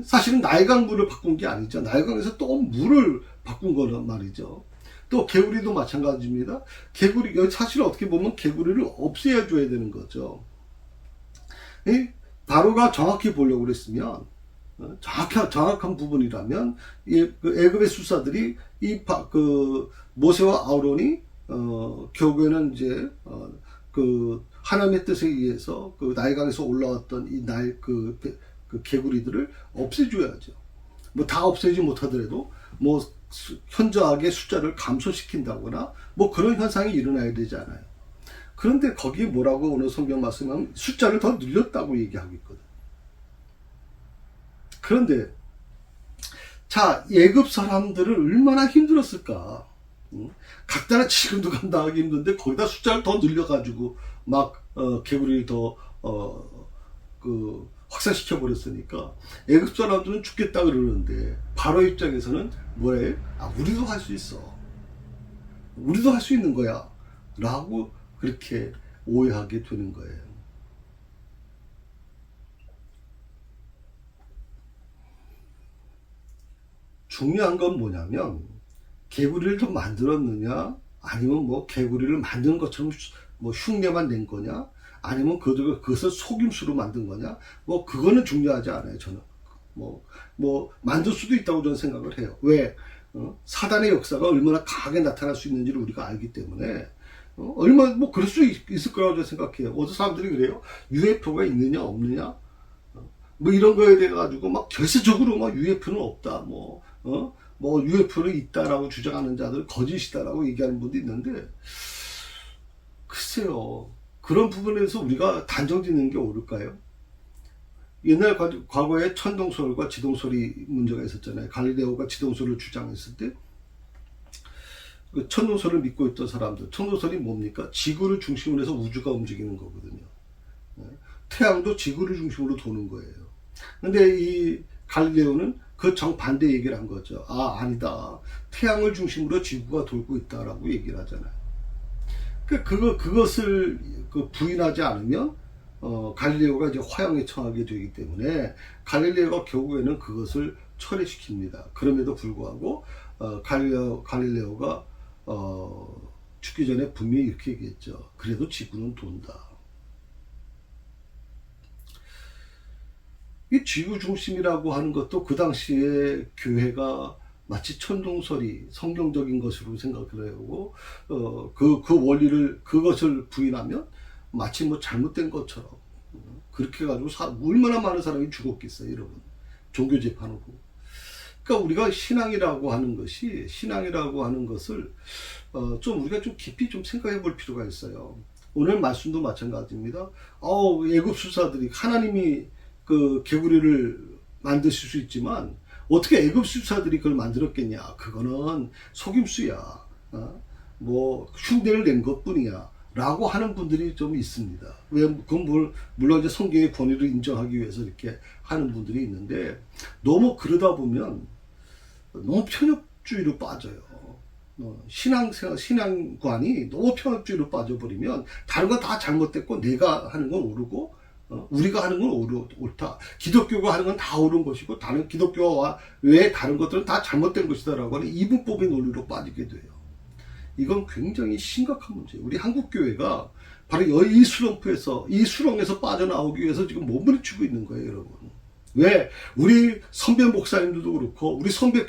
A: 사실은 나일강 물을 바꾼 게 아니죠. 나일강에서 또 물을 바꾼 거란 말이죠. 또 개구리도 마찬가지입니다. 사실 어떻게 보면 개구리를 없애야 줘야 되는 거죠. 바로가 정확히 보려고 그랬으면, 정확한 부분이라면, 애굽의 술사들이 모세와 아론이 결국에는 이제 하나님의 뜻에 의해서 나일강에서 올라왔던 이 개구리들을 없애줘야죠. 다 없애지 못하더라도 현저하게 숫자를 감소시킨다거나 그런 현상이 일어나야 되지 않아요. 그런데 거기에 뭐라고 오늘 성경 말씀하면 숫자를 더 늘렸다고 얘기하고 있거든. 그런데 자, 애굽 사람들은 얼마나 힘들었을까? 각자는 지금도 감당하기 힘든데 거기다 숫자를 더 늘려가지고 개구리를 더 학살시켜 버렸으니까 애굽 사람들은 죽겠다 그러는데 바로 입장에서는 뭐예요? 아, 우리도 할 수 있어. 우리도 할 수 있는 거야. 라고 그렇게 오해하게 되는 거예요. 중요한 건 뭐냐면 개구리를 좀 만들었느냐, 아니면 뭐 개구리를 만든 것처럼 뭐 흉내만 낸 거냐, 아니면 그것을 속임수로 만든 거냐, 뭐 그거는 중요하지 않아요. 저는 뭐 만들 수도 있다고 저는 생각을 해요. 왜? 사단의 역사가 얼마나 강하게 나타날 수 있는지를 우리가 알기 때문에 얼마 뭐 그럴 수 있을 거라고 저는 생각해요. 어떤 사람들이 그래요. UFO가 있느냐 없느냐, 뭐 이런 거에 대해 가지고 막 결세적으로 막 UFO는 없다, 뭐 UFO는 있다라고 주장하는 자들 거짓이다라고 얘기하는 분도 있는데, 글쎄요, 그런 부분에서 우리가 단정 짓는 게 옳을까요? 옛날 과거에 천동설과 지동설이 문제가 있었잖아요. 갈릴레오가 지동설을 주장했을 때 그 천동설을 믿고 있던 사람들, 천동설이 뭡니까? 지구를 중심으로 해서 우주가 움직이는 거거든요. 태양도 지구를 중심으로 도는 거예요. 근데 이 갈릴레오는 그 정반대 얘기를 한 거죠. 아, 아니다. 태양을 중심으로 지구가 돌고 있다라고 얘기를 하잖아요. 그것을 부인하지 않으면 갈릴레오가 이제 화형에 처하게 되기 때문에 갈릴레오가 결국에는 그것을 철회시킵니다. 그럼에도 불구하고 갈릴레오가 죽기 전에 분명히 이렇게 얘기했죠. 그래도 지구는 돈다. 이 지구 중심이라고 하는 것도 그 당시에 교회가 마치 천동설이 성경적인 것으로 생각을 하고 그 원리를 그것을 부인하면 마치 뭐 잘못된 것처럼 그렇게 해가지고 얼마나 많은 사람이 죽었겠어요, 여러분. 종교 재판으로. 그러니까 우리가 신앙이라고 하는 것을 좀 우리가 좀 깊이 좀 생각해 볼 필요가 있어요. 오늘 말씀도 마찬가지입니다. 애굽 수사들이 하나님이 그 개구리를 만드실 수 있지만 어떻게 애굽 수사들이 그걸 만들었겠냐? 그거는 속임수야. 뭐 흉내를 낸 것뿐이야. 라고 하는 분들이 좀 있습니다. 왜? 그건 물론 이제 성경의 권위를 인정하기 위해서 이렇게 하는 분들이 있는데, 너무 그러다 보면 너무 편협주의로 빠져요. 신앙관이 너무 편협주의로 빠져버리면 다른 건 다 잘못됐고 내가 하는 건 옳고 우리가 하는 건 옳다. 기독교가 하는 건 다 옳은 것이고 다른 기독교와 외에 다른 것들은 다 잘못된 것이다라고 하는 이분법의 논리로 빠지게 돼요. 이건 굉장히 심각한 문제예요. 우리 한국교회가 바로 이 수렁에서 빠져나오기 위해서 지금 몸부림치고 있는 거예요, 여러분. 왜? 우리 선배 목사님들도 그렇고 우리 선배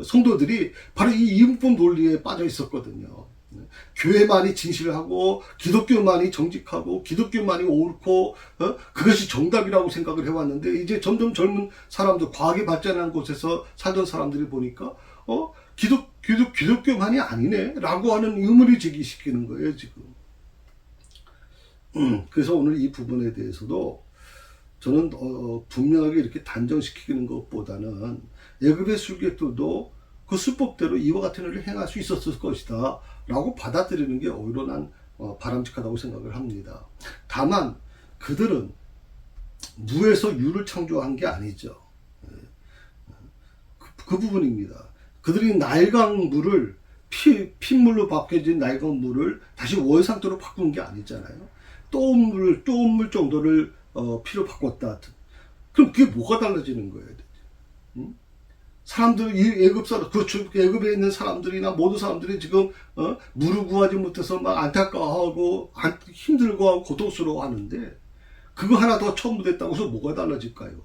A: 성도들이 바로 이 이분법 논리에 빠져 있었거든요. 교회만이 진실하고 기독교만이 정직하고 기독교만이 옳고 그것이 정답이라고 생각을 해왔는데, 이제 점점 젊은 사람들, 과학이 발전한 곳에서 살던 사람들이 보니까 기독교만이 아니네 라고 하는 의문을 제기시키는 거예요, 지금. 그래서 오늘 이 부분에 대해서도 저는 분명하게 이렇게 단정시키는 것보다는 애굽의 술객들도 그 수법대로 이와 같은 일을 행할 수 있었을 것이다 라고 받아들이는 게 오히려 난 바람직하다고 생각을 합니다. 다만 그들은 무에서 유를 창조한 게 아니죠. 그 부분입니다. 그들이 나일강 물을 핏물로 바뀌어진 나일강 물을 다시 월 상태로 바꾼 게 아니잖아요. 또물 정도를 피로 바꿨다. 그럼 그게 뭐가 달라지는 거예요? 사람들, 이 애굽에 있는 사람들이나 모든 사람들이 지금 물을 구하지 못해서 막 안타까워하고 힘들고 고통스러워 하는데, 그거 하나 더 첨부됐다고 해서 뭐가 달라질까요?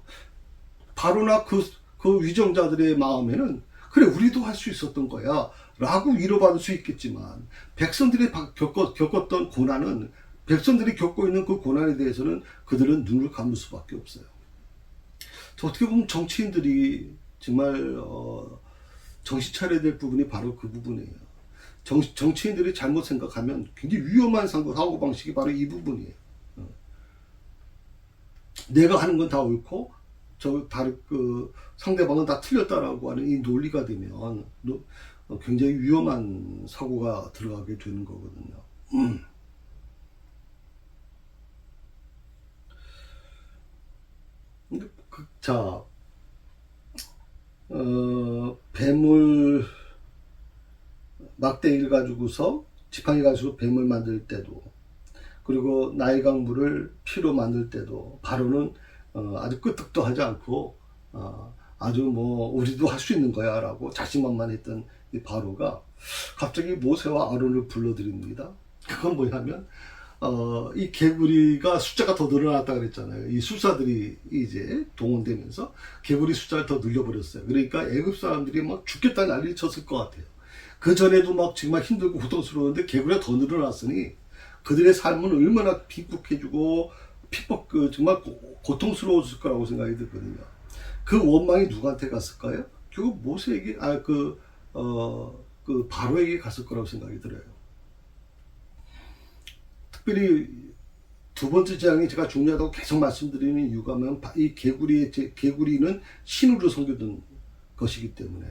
A: 바로나 그 위정자들의 마음에는 그래, 우리도 할 수 있었던 거야 라고 위로받을 수 있겠지만, 백성들이 겪었던 고난은, 백성들이 겪고 있는 그 고난에 대해서는 그들은 눈을 감을 수밖에 없어요. 어떻게 보면 정치인들이 정말 정신 차려야 될 부분이 바로 그 부분이에요. 정치인들이 잘못 생각하면 굉장히 위험한 사고방식이 바로 이 부분이에요. 내가 하는 건 다 옳고 상대방은 다 틀렸다라고 하는 이 논리가 되면 굉장히 위험한 사고가 들어가게 되는 거거든요. 자, 뱀을 막대기를 가지고서 지팡이 가지고 뱀을 만들 때도, 그리고 나일강물을 피로 만들 때도 바로는 아주 끄떡도 하지 않고 아주 뭐 우리도 할 수 있는 거야 라고 자신만만했던 이 바로가 갑자기 모세와 아론을 불러들입니다. 그건 뭐냐면 이 개구리가 숫자가 더 늘어났다 그랬잖아요. 이 술사들이 이제 동원되면서 개구리 숫자를 더 늘려버렸어요. 그러니까 애굽 사람들이 막 죽겠다 난리를 쳤을 것 같아요. 그 전에도 막 정말 힘들고 고통스러웠는데 개구리가 더 늘어났으니 그들의 삶은 얼마나 비극해지고 정말 고통스러웠을 거라고 생각이 들거든요. 그 원망이 누구한테 갔을까요? 결국 모세에게, 그 바로에게 갔을 거라고 생각이 들어요. 특별히 두 번째 재앙이 제가 중요하다고 계속 말씀드리는 이유가 뭐냐면 이 개구리는 신으로 섬기던 것이기 때문에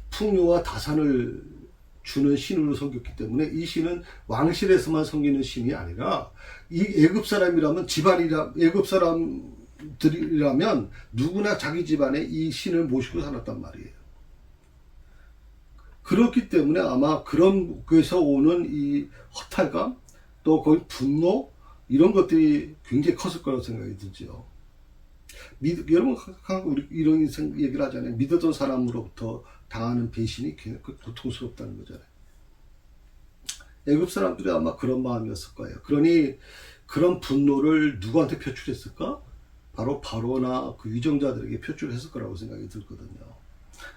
A: 풍요와 다산을 주는 신으로 섬겼기 때문에 이 신은 왕실에서만 섬기는 신이 아니라 이 애굽 사람이라면 애굽 사람들이라면 누구나 자기 집안에 이 신을 모시고 살았단 말이에요. 그렇기 때문에 아마 그런 거에서 오는 이 허탈감, 또 거의 분노, 이런 것들이 굉장히 컸을 거라고 생각이 들죠. 여러분, 우리 이런 얘기를 하잖아요. 믿었던 사람으로부터 당하는 배신이 굉장히 고통스럽다는 거잖아요. 애굽 사람들이 아마 그런 마음이었을 거예요. 그러니 그런 분노를 누구한테 표출했을까? 바로 바로나 그 위정자들에게 표출했을 거라고 생각이 들거든요.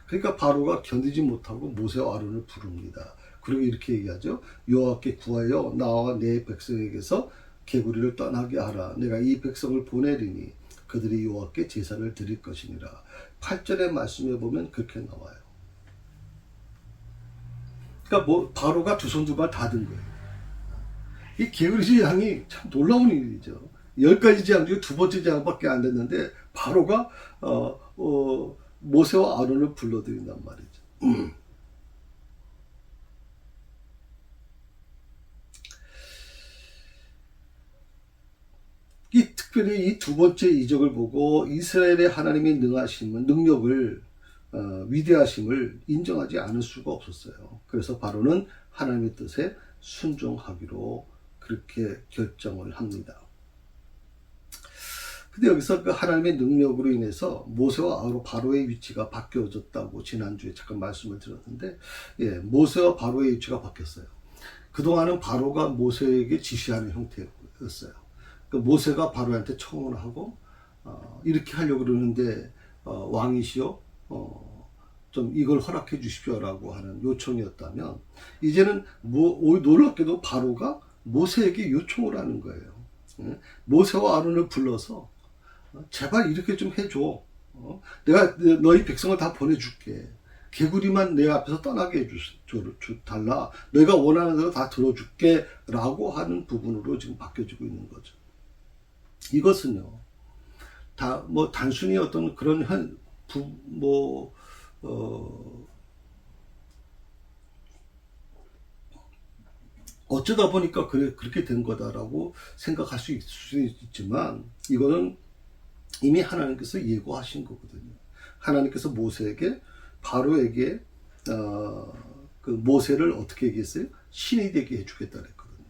A: 그러니까 바로가 견디지 못하고 모세와 아론을 부릅니다. 그리고 이렇게 얘기하죠. 여호와께 구하여 나와 내 백성에게서 개구리를 떠나게 하라. 내가 이 백성을 보내리니 그들이 여호와께 제사를 드릴 것이니라. 8절의 말씀에 보면 그렇게 나와요. 그러니까 바로가 두 손 두 발 다 든 거예요. 이 개구리 재앙이 참 놀라운 일이죠. 10가지 재앙 중에 두 번째 재앙밖에 안 됐는데 바로가 모세와 아론을 불러들인단 말이죠. 특별히 이 두 번째 이적을 보고 이스라엘의 하나님의 능력을 위대하심을 인정하지 않을 수가 없었어요. 그래서 바로는 하나님의 뜻에 순종하기로 그렇게 결정을 합니다. 근데 여기서 그 하나님의 능력으로 인해서 모세와 바로의 위치가 바뀌어졌다고 지난주에 잠깐 말씀을 드렸는데, 모세와 바로의 위치가 바뀌었어요. 그동안은 바로가 모세에게 지시하는 형태였어요. 모세가 바로한테 청혼을 하고 이렇게 하려고 그러는데 왕이시여 좀 이걸 허락해 주십시오라고 하는 요청이었다면, 이제는 놀랍게도 바로가 모세에게 요청을 하는 거예요. 모세와 아론을 불러서 제발 이렇게 좀 해줘. 내가 너희 백성을 다 보내줄게. 개구리만 내 앞에서 떠나게 달라. 내가 원하는 대로 다 들어줄게 라고 하는 부분으로 지금 바뀌어지고 있는 거죠. 이것은요, 단순히 어떤 그런 어쩌다 보니까 그렇게 된 거다라고 생각할 수 있지만, 이거는 이미 하나님께서 예고하신 거거든요. 하나님께서 바로에게 그 모세를 어떻게 얘기했어요? 신이 되게 해주겠다 그랬거든요.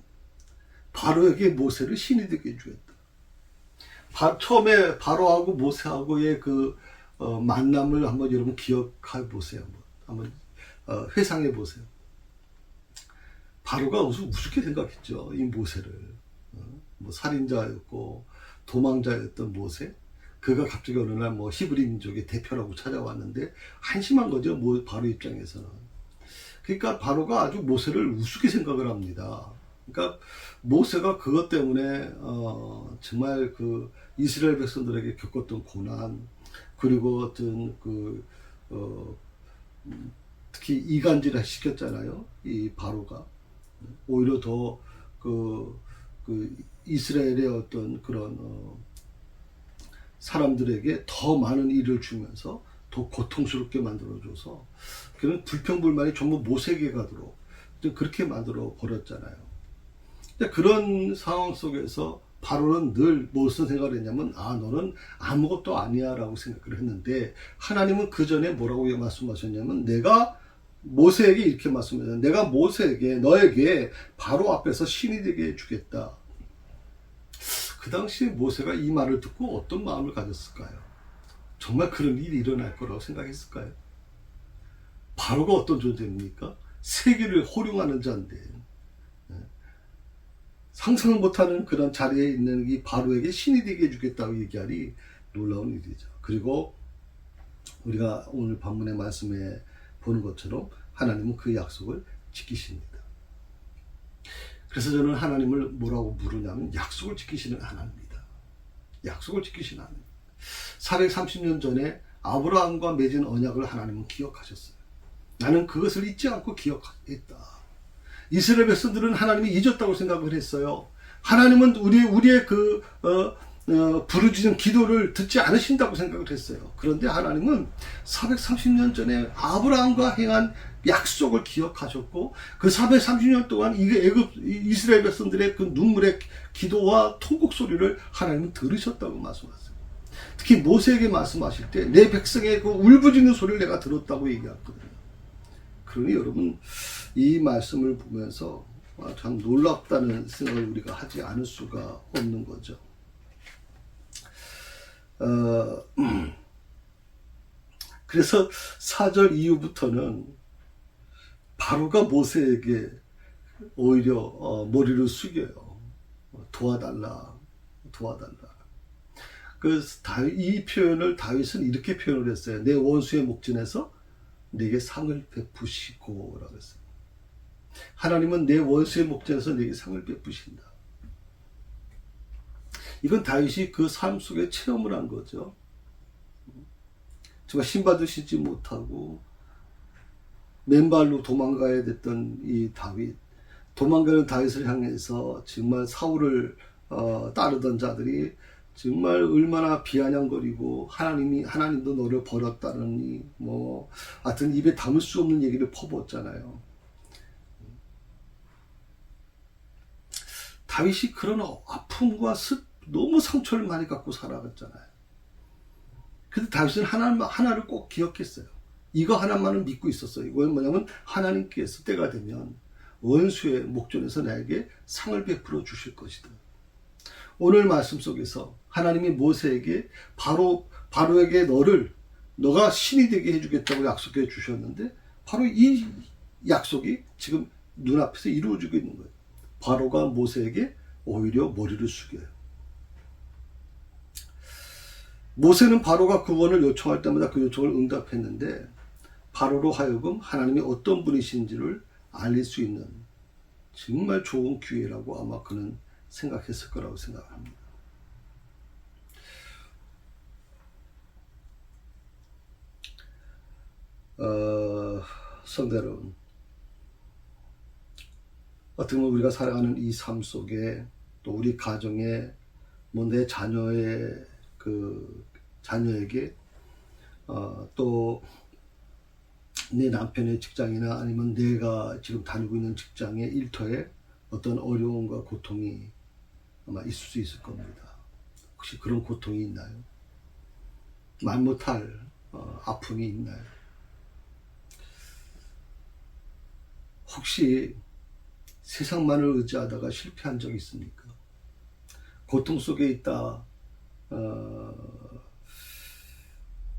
A: 바로에게 모세를 신이 되게 해주겠다. 처음에 바로하고 모세하고의 그 만남을 한번 여러분 기억해 보세요. 한번 회상해 보세요. 바로가 우습게 생각했죠. 이 모세를. 살인자였고 도망자였던 모세. 그가 갑자기 어느 날 히브리 민족의 대표라고 찾아왔는데 한심한 거죠. 바로 입장에서는. 그러니까 바로가 아주 모세를 우습게 생각을 합니다. 그러니까 모세가 그것 때문에 정말 그 이스라엘 백성들에게 겪었던 고난, 그리고 어떤 특히 이간질을 시켰잖아요. 이 바로가 오히려 더 이스라엘의 어떤 그런 사람들에게 더 많은 일을 주면서 더 고통스럽게 만들어줘서 그런 불평불만이 전부 모세에게 가도록 그렇게 만들어 버렸잖아요. 그런 상황 속에서 바로는 늘 무슨 생각을 했냐면 너는 아무것도 아니야 라고 생각을 했는데, 하나님은 그 전에 뭐라고 말씀하셨냐면, 내가 모세에게 이렇게 말씀하셨어요. 내가 모세에게 너에게 바로 앞에서 신이 되게 해주겠다. 그 당시에 모세가 이 말을 듣고 어떤 마음을 가졌을까요? 정말 그런 일이 일어날 거라고 생각했을까요? 바로가 어떤 존재입니까? 세계를 호령하는 자인데, 상상을 못하는 그런 자리에 있는 이 바로에게 신이 되게 해주겠다고 얘기하니 놀라운 일이죠. 그리고 우리가 오늘 본문의 말씀에 보는 것처럼 하나님은 그 약속을 지키십니다. 그래서 저는 하나님을 뭐라고 부르냐면 약속을 지키시는 하나님입니다. 약속을 지키시는 하나님. 430년 전에 아브라함과 맺은 언약을 하나님은 기억하셨어요. 나는 그것을 잊지 않고 기억했다. 이스라엘 백성들은 하나님이 잊었다고 생각을 했어요. 하나님은 우리의 부르짖은 기도를 듣지 않으신다고 생각을 했어요. 그런데 하나님은 430년 전에 아브라함과 행한 약속을 기억하셨고, 그 430년 동안 이스라엘 백성들의 그 눈물의 기도와 통곡 소리를 하나님은 들으셨다고 말씀하셨어요. 특히 모세에게 말씀하실 때 내 백성의 그 울부짖는 소리를 내가 들었다고 얘기했거든요. 그러니 여러분, 이 말씀을 보면서 참 놀랍다는 생각을 우리가 하지 않을 수가 없는 거죠. 그래서 4절 이후부터는 바로가 모세에게 오히려 머리를 숙여요. 도와달라. 이 표현을 다윗은 이렇게 표현을 했어요. 내 원수의 목전에서 내게 상을 베푸시고 라고 했어요. 하나님은 내 원수의 목전에서 내게 상을 베푸신다. 이건 다윗이 그 삶 속에 체험을 한 거죠. 정말 신받으시지 못하고 맨발로 도망가야 됐던 이 다윗, 도망가는 다윗을 향해서 정말 사울을 따르던 자들이 정말 얼마나 비아냥거리고 하나님도 너를 버렸다느니 하여튼 입에 담을 수 없는 얘기를 퍼부었잖아요. 다윗이 그런 아픔과 너무 상처를 많이 갖고 살아갔잖아요. 근데 다윗은 하나를 꼭 기억했어요. 이거 하나만을 믿고 있었어요. 이건 뭐냐면 하나님께서 때가 되면 원수의 목전에서 나에게 상을 베풀어 주실 것이다. 오늘 말씀 속에서 하나님이 모세에게 바로에게 너가 신이 되게 해주겠다고 약속해 주셨는데, 바로 이 약속이 지금 눈앞에서 이루어지고 있는 거예요. 바로가 모세에게 오히려 머리를 숙여요. 모세는 바로가 구원을 요청할 때마다 그 요청을 응답했는데, 바로로 하여금 하나님이 어떤 분이신지를 알릴 수 있는 정말 좋은 기회라고 아마 그는 생각했을 거라고 생각합니다. 성도 여러분, 어떻게 보면 우리가 살아가는 이 삶 속에, 또 우리 가정에, 내 자녀에게 또 내 남편의 직장이나 아니면 내가 지금 다니고 있는 직장의 일터에 어떤 어려움과 고통이 아마 있을 수 있을 겁니다. 혹시 그런 고통이 있나요? 말 못할 아픔이 있나요? 혹시 세상만을 의지하다가 실패한 적이 있습니까? 고통 속에 있다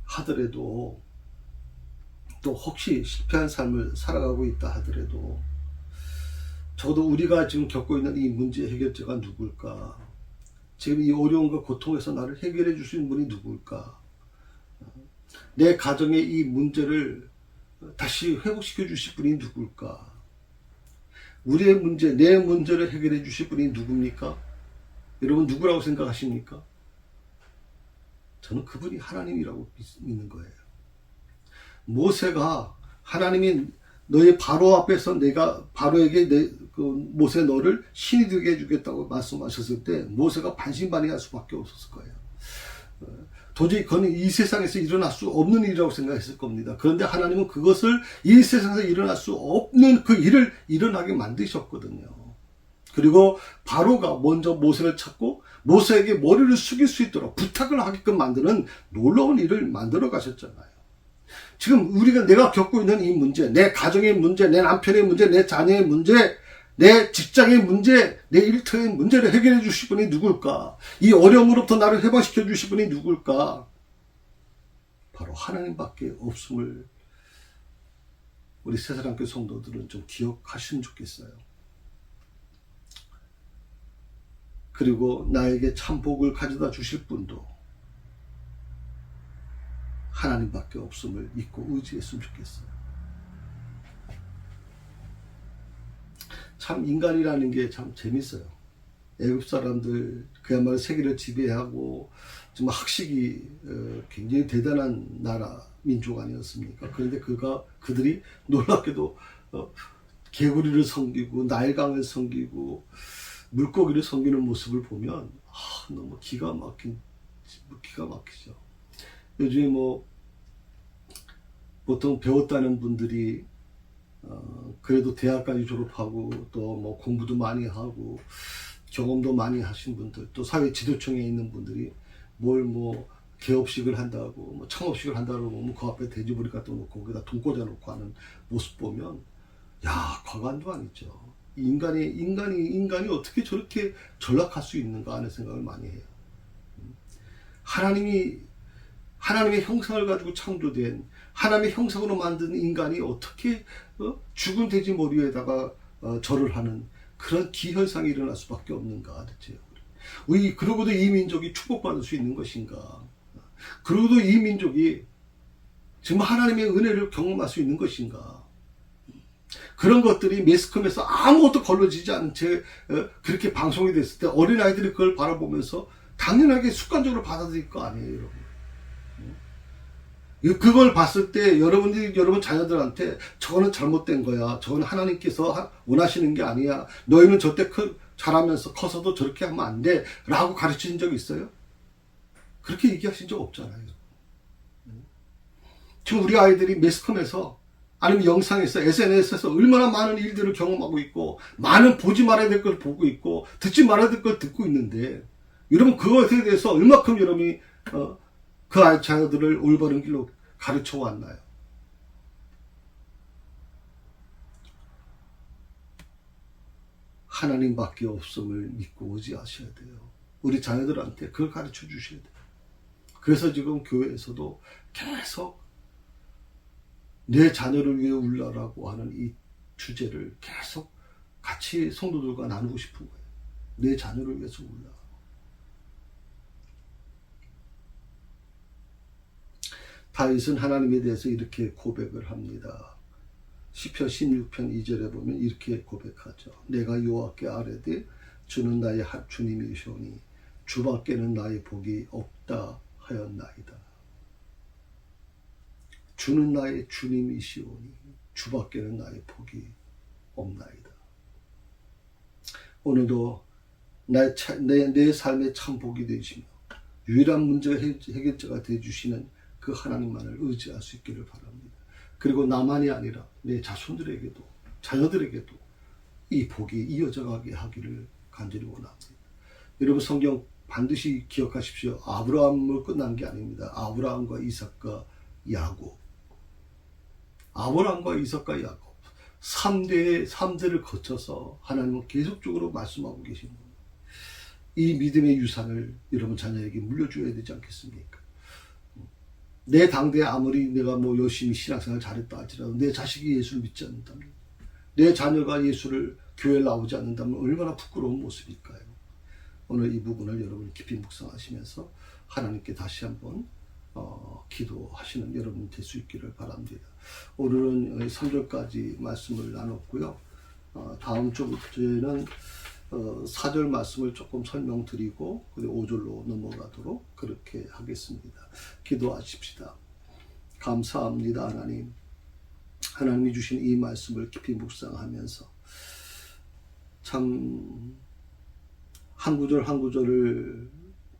A: 하더라도, 또 혹시 실패한 삶을 살아가고 있다 하더라도, 적어도 우리가 지금 겪고 있는 이 문제 해결자가 누굴까? 지금 이 어려움과 고통에서 나를 해결해 줄 수 있는 분이 누굴까? 내 가정의 이 문제를 다시 회복시켜 주실 분이 누굴까? 우리의 문제, 내 문제를 해결해 주실 분이 누굽니까? 여러분, 누구라고 생각하십니까? 저는 그분이 하나님이라고 믿는 거예요. 모세가 하나님이 너의 바로 앞에서 내가 바로에게 모세 너를 신이 되게 해주겠다고 말씀하셨을 때 모세가 반신반의할 수밖에 없었을 거예요. 도저히 그건 이 세상에서 일어날 수 없는 일이라고 생각했을 겁니다. 그런데 하나님은 그것을 이 세상에서 일어날 수 없는 그 일을 일어나게 만드셨거든요. 그리고 바로가 먼저 모세를 찾고 모세에게 머리를 숙일 수 있도록 부탁을 하게끔 만드는 놀라운 일을 만들어 가셨잖아요. 지금 내가 겪고 있는 이 문제, 내 가정의 문제, 내 남편의 문제, 내 자녀의 문제, 내 직장의 문제, 내 일터의 문제를 해결해 주실 분이 누굴까? 이 어려움으로부터 나를 해방시켜 주실 분이 누굴까? 바로 하나님밖에 없음을 우리 새사랑교회 성도들은 좀 기억하시면 좋겠어요. 그리고 나에게 참 복을 가져다 주실 분도 하나님밖에 없음을 믿고 의지했으면 좋겠어요. 참 인간이라는 게 참 재밌어요. 애굽 사람들 그야말로 세계를 지배하고 정말 학식이 굉장히 대단한 나라 민족 아니었습니까? 그런데 그들이 놀랍게도 개구리를 섬기고 나일강을 섬기고 물고기를 섬기는 모습을 보면 너무 기가 막히죠. 요즘에 보통 배웠다는 분들이 그래도 대학까지 졸업하고 또 공부도 많이 하고 경험도 많이 하신 분들, 또 사회 지도층에 있는 분들이 개업식을 한다고 창업식을 한다고 그 앞에 돼지머리 갖다 놓고 거기다 돈 꽂아 놓고 하는 모습 보면 과관도 아니죠. 인간이 어떻게 저렇게 전락할 수 있는가 하는 생각을 많이 해요. 하나님의 형상을 가지고 창조된 하나님의 형상으로 만든 인간이 어떻게 죽은 돼지 머리에다가 절을 하는 그런 기현상이 일어날 수밖에 없는가 대체. 그러고도 이 민족이 축복받을 수 있는 것인가? 그러고도 이 민족이 정말 하나님의 은혜를 경험할 수 있는 것인가? 그런 것들이 매스컴에서 아무것도 걸러지지 않은 채 그렇게 방송이 됐을 때 어린아이들이 그걸 바라보면서 당연하게 습관적으로 받아들일 거 아니에요, 여러분. 그걸 봤을 때 여러분 자녀들한테 저거는 잘못된 거야. 저거는 하나님께서 원하시는 게 아니야. 너희는 저때 자라면서 커서도 저렇게 하면 안 돼. 라고 가르치신 적 있어요? 그렇게 얘기하신 적 없잖아요. 지금 우리 아이들이 매스컴에서 아니면 영상에서 SNS에서 얼마나 많은 일들을 경험하고 있고 많은 보지 말아야 될 걸 보고 있고 듣지 말아야 될 걸 듣고 있는데 여러분 그것에 대해서 얼마큼 여러분이 그 아이 자녀들을 올바른 길로 가르쳐 왔나요? 하나님밖에 없음을 믿고 의지하셔야 돼요. 우리 자녀들한테 그걸 가르쳐 주셔야 돼요. 그래서 지금 교회에서도 계속 내 자녀를 위해 울라라고 하는 이 주제를 계속 같이 성도들과 나누고 싶은 거예요. 내 자녀를 위해서 울라. 다윗은 하나님에 대해서 이렇게 고백을 합니다. 시편 16편 2절에 보면 이렇게 고백하죠. 내가 여호와께 아뢰되 주는 나의 주님이시오니 주밖에는 나의 복이 없다 하였나이다. 주는 나의 주님이시오니 주밖에는 나의 복이 없나이다. 오늘도 내 삶의 참 복이 되시며 유일한 문제 해결자가 되어주시는 그 하나님만을 의지할 수 있기를 바랍니다. 그리고 나만이 아니라 내 자손들에게도 자녀들에게도 이 복이 이어져가게 하기를 간절히 원합니다. 여러분 성경 반드시 기억하십시오. 아브라함으로 끝난 게 아닙니다. 아브라함과 이삭과 야곱. 아브라함과 이삭과 야곱. 3대를 거쳐서 하나님은 계속적으로 말씀하고 계신 겁니다. 이 믿음의 유산을 여러분 자녀에게 물려줘야 되지 않겠습니까? 내 당대에 아무리 내가 열심히 신앙생활 잘했다 할지라도 내 자식이 예수를 믿지 않는다면, 내 자녀가 예수를 교회에 나오지 않는다면 얼마나 부끄러운 모습일까요? 오늘 이 부분을 여러분 깊이 묵상하시면서 하나님께 다시 한번 기도하시는 여러분 될 수 있기를 바랍니다. 오늘은 3절까지 말씀을 나눴고요. 다음 주부터는 4절 말씀을 조금 설명드리고 5절로 넘어가도록 그렇게 하겠습니다. 기도하십시다. 감사합니다. 하나님이 주신 이 말씀을 깊이 묵상하면서 참 한 구절 한 구절을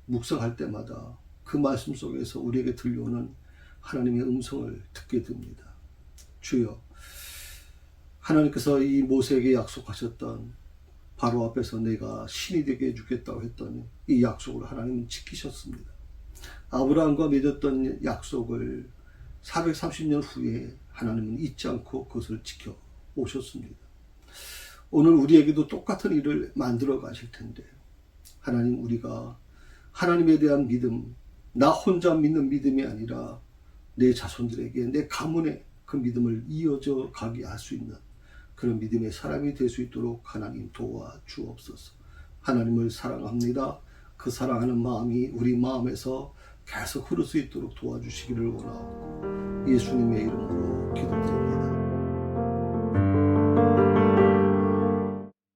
A: 묵상할 때마다 그 말씀 속에서 우리에게 들려오는 하나님의 음성을 듣게 됩니다. 주여, 하나님께서 이 모세에게 약속하셨던 바로 앞에서 내가 신이 되게 해주겠다고 했더니 이 약속을 하나님은 지키셨습니다. 아브라함과 맺었던 약속을 430년 후에 하나님은 잊지 않고 그것을 지켜 오셨습니다. 오늘 우리에게도 똑같은 일을 만들어 가실 텐데, 하나님, 우리가 하나님에 대한 믿음, 나 혼자 믿는 믿음이 아니라 내 자손들에게, 내 가문에 그 믿음을 이어져 가게 할 수 있는 그런 믿음의 사람이 될 수 있도록 하나님 도와주옵소서. 하나님을 사랑합니다. 그 사랑하는 마음이 우리 마음에서 계속 흐를 수 있도록 도와주시기를 원하고 예수님의 이름으로 기도드립니다.